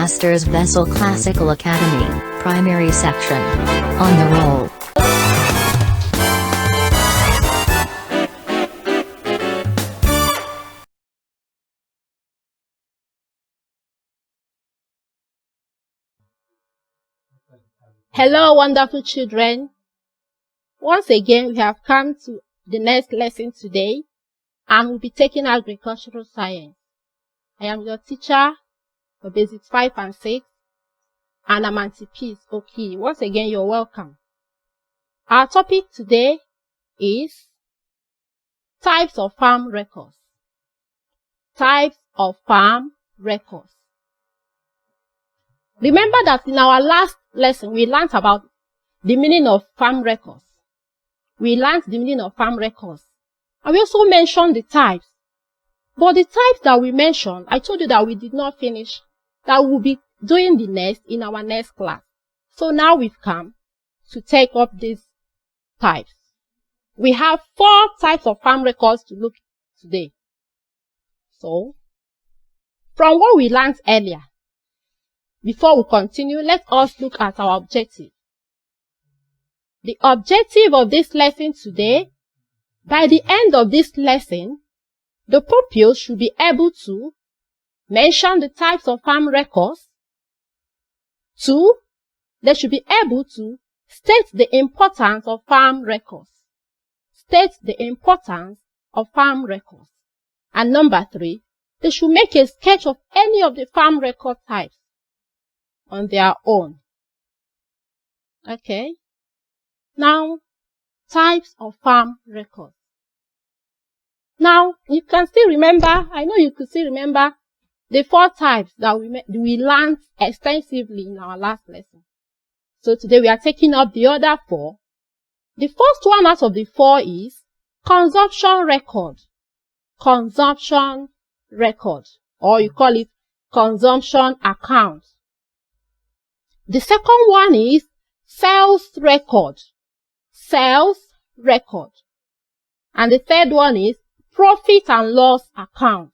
Masters Vessel Classical Academy, Primary Section. On the roll. Hello, wonderful children. Once again, we have come to the next lesson today, and we'll be taking agricultural science. I am your teacher for Basics 5 and 6, and I'm Auntie Peace Okiyi. Once again, you're welcome. Our topic today is types of farm records. Types of farm records. Remember that in our last lesson, we learned about the meaning of farm records. We learned the meaning of farm records. And we also mentioned the types. But the types that we mentioned, I told you that we did not finish, that we'll be doing the next in our next class. So now we've come to take up these types. We have 4 types of farm records to look at today. So, from what we learned earlier, before we continue, let us look at our objective. The objective of this lesson today, by the end of this lesson, the pupils should be able to mention the types of farm records. 2, they should be able to state the importance of farm records. State the importance of farm records. And number 3, they should make a sketch of any of the farm record types on their own. Okay. Now, types of farm records. Now, you can still remember, I know you could still remember the 4 types that we learned extensively in our last lesson. So today we are taking up the other 4. The first one out of the 4 is consumption record. Consumption record, or you call it consumption account. The second one is sales record. Sales record. And the third one is profit and loss account.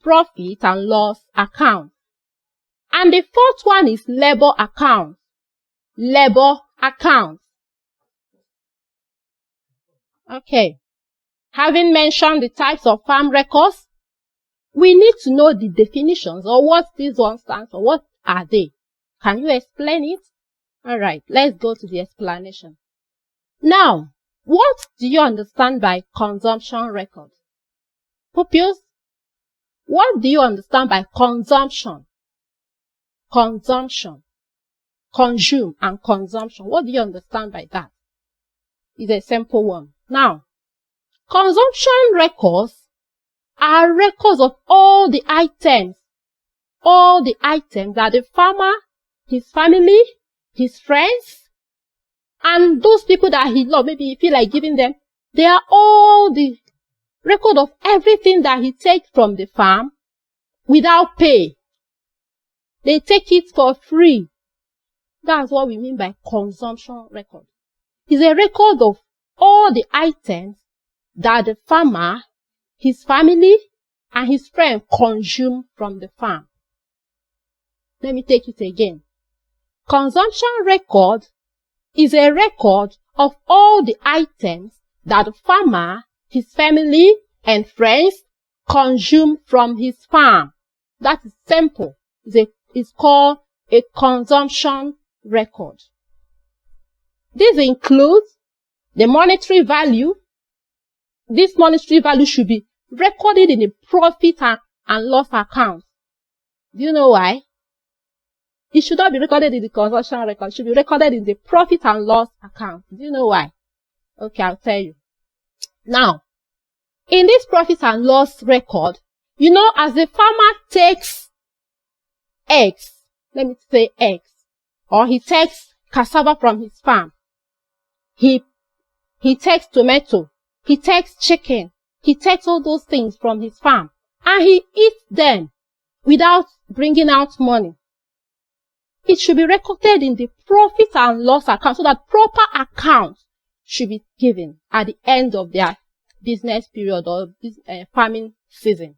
Profit and loss account. And the fourth one is labor account. Labor account. Okay. Having mentioned the types of farm records, we need to know the definitions, or what these ones stand for. What are they? Can you explain it? Alright, let's go to the explanation. Now, what do you understand by consumption record? Pupils, what do you understand by consumption? Consumption. Consume and consumption. What do you understand by that? It's a simple one. Now, consumption records are records of all the items that the farmer, his family, his friends, and those people that he loves, maybe he feel like giving them, they are all the record of everything that he takes from the farm without pay. They take it for free. That's what we mean by consumption record. It's a record of all the items that the farmer, his family, and his friend consume from the farm. Let me take it again. Consumption record is a record of all the items that the farmer, his family, and friends consume from his farm. That is simple. It's called a consumption record. This includes the monetary value. This monetary value should be recorded in the profit and loss account. Do you know why? It should not be recorded in the consumption record. It should be recorded in the profit and loss account. Do you know why? Okay, I'll tell you. Now, in this profit and loss record, you know, as the farmer takes eggs, let me say eggs, or he takes cassava from his farm, he takes tomato, he takes chicken, he takes all those things from his farm, and he eats them without bringing out money. It should be recorded in the profit and loss account so that proper account should be given at the end of their business period or farming season.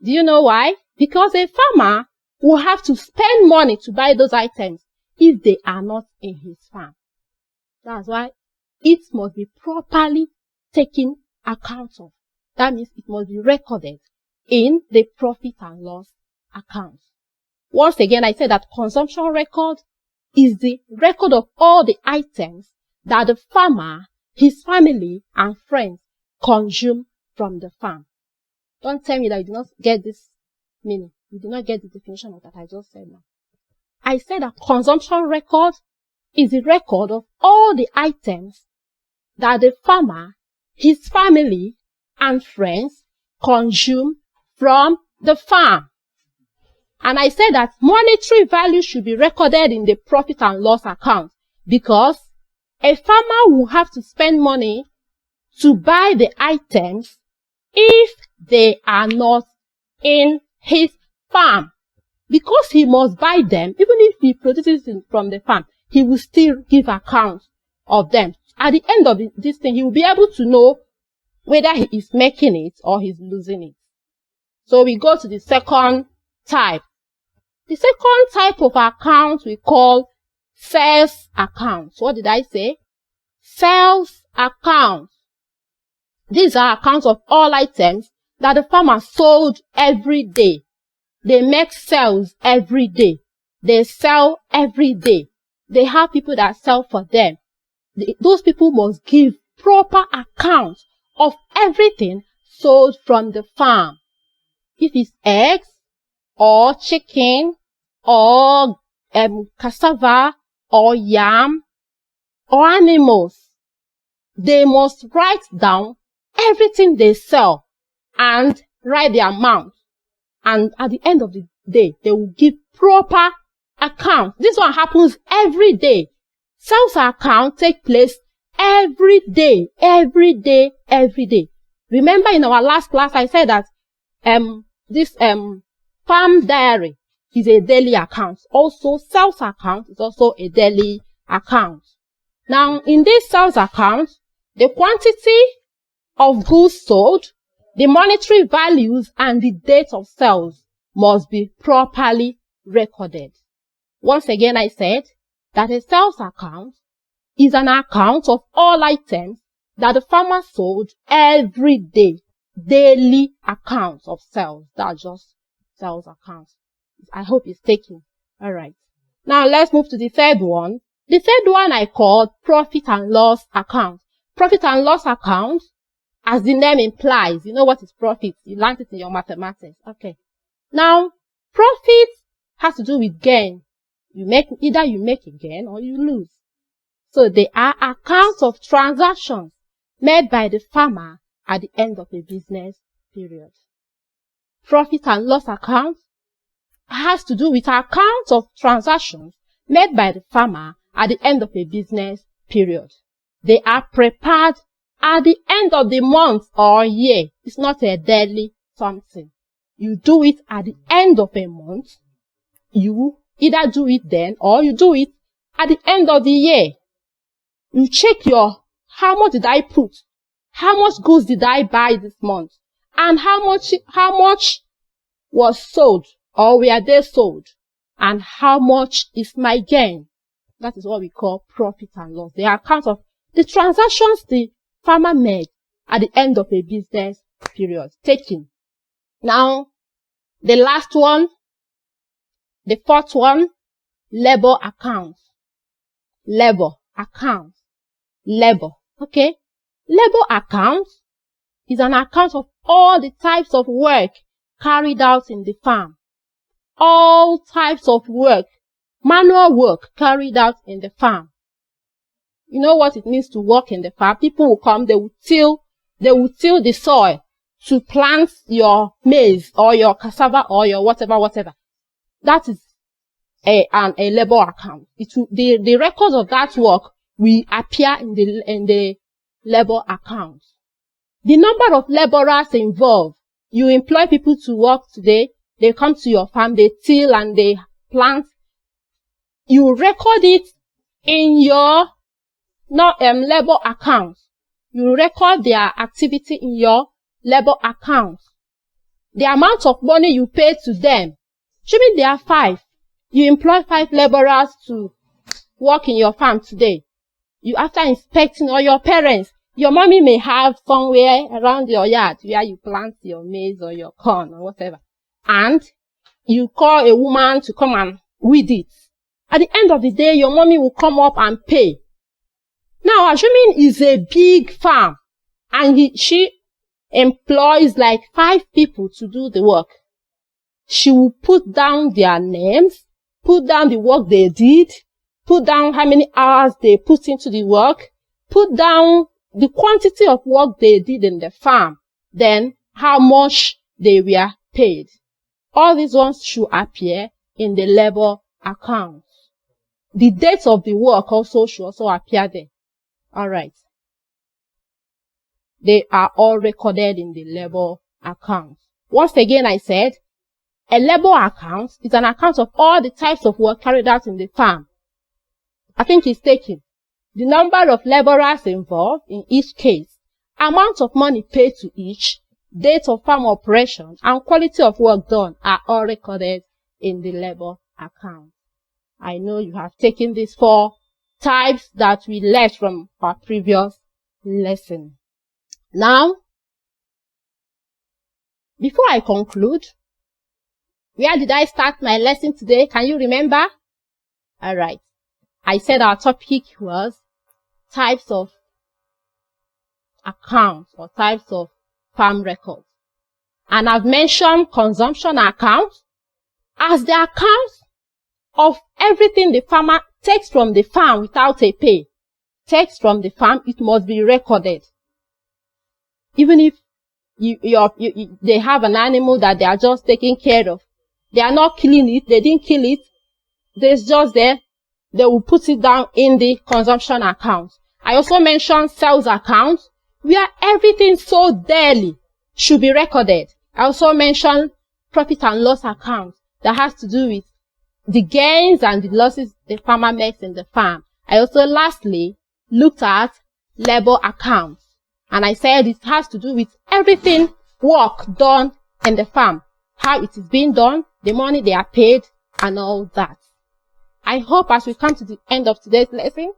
Do you know why? Because a farmer will have to spend money to buy those items if they are not in his farm. That's why it must be properly taken account of. That means it must be recorded in the profit and loss account. Once again, I said that consumption record is the record of all the items that the farmer, his family, and friends consume from the farm. Don't tell me that you did not get this meaning. You did not get the definition of that I just said now. I said that consumption record is the record of all the items that the farmer, his family, and friends consume from the farm. And I said that monetary value should be recorded in the profit and loss account because a farmer will have to spend money to buy the items if they are not in his farm. Because he must buy them, even if he produces it from the farm, he will still give account of them. At the end of this thing, he will be able to know whether he is making it or he's losing it. So we go to the second type. The second type of account we call sales accounts. What did I say? Sales accounts. These are accounts of all items that the farmer sold every day. They make sales every day. They sell every day. They have people that sell for them. Those people must give proper account of everything sold from the farm. If it's eggs, or chicken, or cassava, or yam, or animals, they must write down everything they sell and write the amount. And at the end of the day, they will give proper account. This one happens every day. Sales account take place every day, every day, every day. Remember in our last class, I said that this farm diary is a daily account. Also, sales account is also a daily account. Now, in this sales account, the quantity of goods sold, the monetary values, and the date of sales must be properly recorded. Once again, I said that a sales account is an account of all items that the farmer sold every day. Daily accounts of sales. That's just sales accounts. I hope it's taken. Alright. Now let's move to the third one. The third one I call profit and loss account. Profit and loss account, as the name implies, you know what is profit. You learned it in your mathematics. Okay. Now, profit has to do with gain. Either you make a gain or you lose. So they are accounts of transactions made by the farmer at the end of a business period. Profit and loss account has to do with accounts of transactions made by the farmer at the end of a business period. They are prepared at the end of the month or year. It's not a daily something. You do it at the end of a month. You either do it then or you do it at the end of the year. You check how much did I put? How much goods did I buy this month? And how much was sold or were they sold? And how much is my gain? That is what we call profit and loss. They are accounts of the transactions the farmer made at the end of a business period. Taking. Now, the last one, the fourth one, labor accounts. Labor accounts. Labor. Okay? Labor account is an account of all the types of work carried out in the farm. All types of work, manual work carried out in the farm. You know what it means to work in the farm? People will come, they will till the soil to plant your maize or your cassava or your whatever. That is a labor account. The records of that work will appear in the labor account. The number of laborers involved. You employ people to work today. They come to your farm, they till and they plant. You record it in your labor account. You record their activity in your labor account. The amount of money you pay to them Assuming there are 5, you employ 5 laborers to work in your farm today. You, after inspecting, or your parents, your mommy may have somewhere around your yard where you plant your maize or your corn or whatever. And you call a woman to come and weed it. At the end of the day, your mommy will come up and pay. Now, assuming it's a big farm and she employs like 5 people to do the work, she will put down their names, put down the work they did, put down how many hours they put into the work, put down the quantity of work they did in the farm, then how much they were paid. All these ones should appear in the labor account. The date of the work also should also appear there. Alright. They are all recorded in the labor account. Once again, I said, a labor account is an account of all the types of work carried out in the farm. I think it's taken. The number of laborers involved in each case, amount of money paid to each, date of farm operation, and quality of work done are all recorded in the labor account. I know you have taken these 4 types that we learned from our previous lesson. Now, before I conclude, where did I start my lesson today? Can you remember? Alright. I said our topic was types of accounts or types of farm records. And I've mentioned consumption accounts as the accounts of everything the farmer takes from the farm without a pay. Takes from the farm, it must be recorded. Even if they have an animal that they are just taking care of, they are not killing it, they didn't kill it, it's just there, they will put it down in the consumption account. I also mentioned sales account, where everything sold daily should be recorded. I also mentioned profit and loss account that has to do with the gains and the losses the farmer makes in the farm. I also lastly looked at labor accounts, and I said it has to do with everything work done in the farm, how it is being done, the money they are paid, and all that. I hope as we come to the end of today's lesson,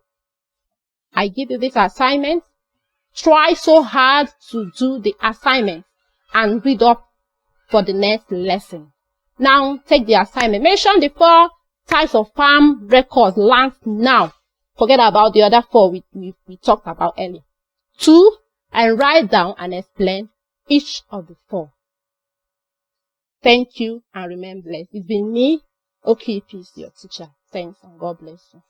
I give you this assignment. Try so hard to do the assignment and read up for the next lesson. Now, take the assignment. Mention the 4 types of farm records learned now. Forget about the other 4 we talked about earlier. 2, and write down and explain each of the 4. Thank you and remain blessed. It's been me, Okiyi, your teacher. Thanks and God bless you.